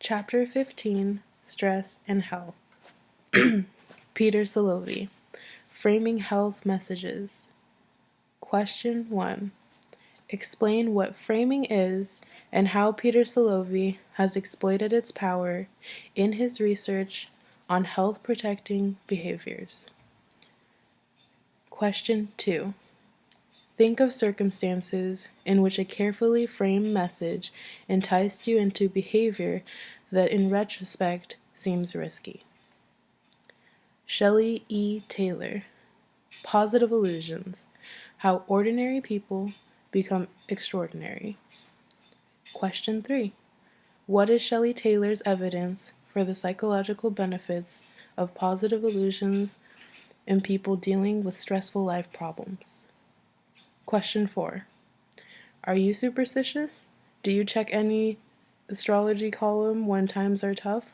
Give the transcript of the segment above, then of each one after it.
Chapter 15, Stress and Health. Peter Salovey, Framing Health Messages. Question 1. Explain what framing is and how Peter Salovey has exploited its power in his research on health-protecting behaviors. Question 2. Think of circumstances in which a carefully framed message enticed you into behavior that in retrospect seems risky. Shelley E. Taylor, Positive Illusions, How Ordinary People Become Extraordinary. Question 3. What is Shelley Taylor's evidence for the psychological benefits of positive illusions in people dealing with stressful life problems? Question 4. Are you superstitious? Do you check any astrology column when times are tough?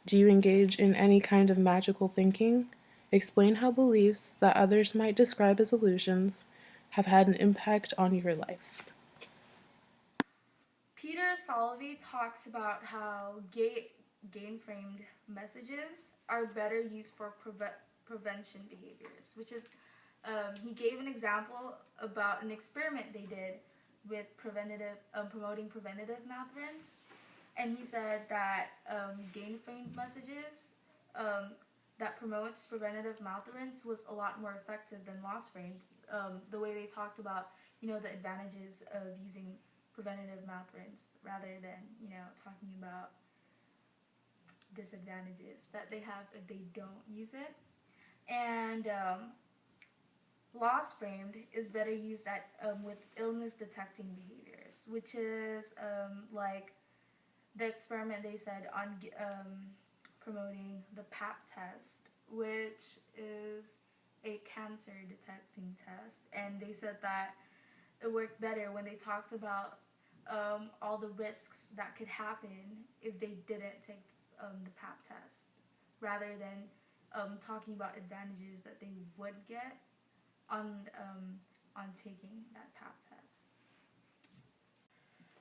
Do you engage in any kind of magical thinking? Explain how beliefs that others might describe as illusions have had an impact on your life. Peter Salovey talks about how gain-framed messages are better used for prevention behaviors, which is, he gave an example about an experiment they did with promoting preventative math runs, and he said that gain-framed messages that promotes preventative math runs was a lot more effective than loss-framed. The way they talked about, the advantages of using preventative math runs rather than, talking about disadvantages that they have if they don't use it. And loss framed is better used with illness detecting behaviors, which is like the experiment they said on promoting the PAP test, which is a cancer detecting test. And they said that it worked better when they talked about all the risks that could happen if they didn't take the PAP test, rather than talking about advantages that they would get on taking that PAP test.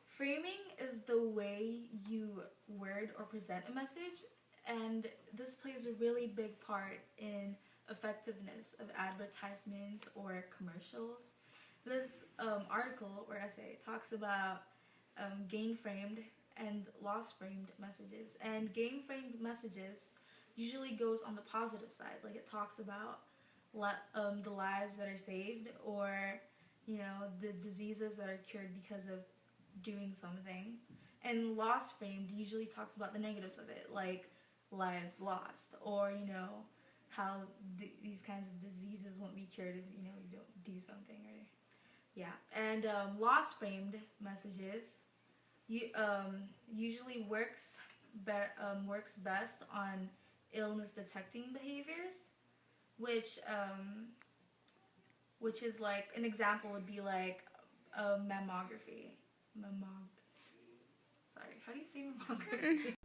Framing is the way you word or present a message, and this plays a really big part in effectiveness of advertisements or commercials. This article or essay talks about gain-framed and loss-framed messages. And gain-framed messages usually goes on the positive side. Like it talks about the lives that are saved, or the diseases that are cured because of doing something. And loss-framed usually talks about the negatives of it, like lives lost, or how these kinds of diseases won't be cured if you don't do something, or and loss framed messages usually works best on illness detecting behaviors, which is like an example would be like mammography. Sorry, how do you say mammography?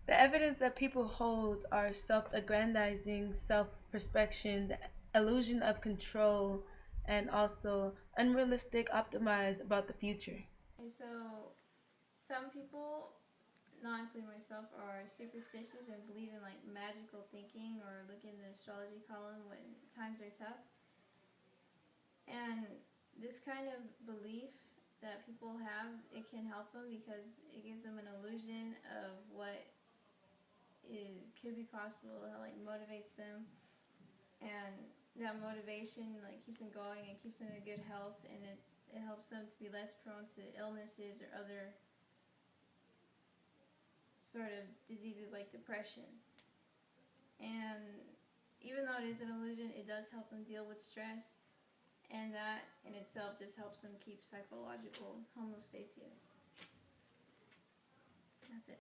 The evidence that people hold are self-aggrandizing, self-perspection, the illusion of control, and also unrealistic optimize about the future. And so some people, not including myself, are superstitious and believe in like magical thinking or look in the astrology column when times are tough. And this kind of belief that people have, it can help them because it gives them an illusion of what it could be possible, how like motivates them, and that motivation like keeps them going and keeps them in good health, and it helps them to be less prone to illnesses or other sort of diseases like depression. And even though it is an illusion, it does help them deal with stress, and that in itself just helps them keep psychological homeostasis. That's it.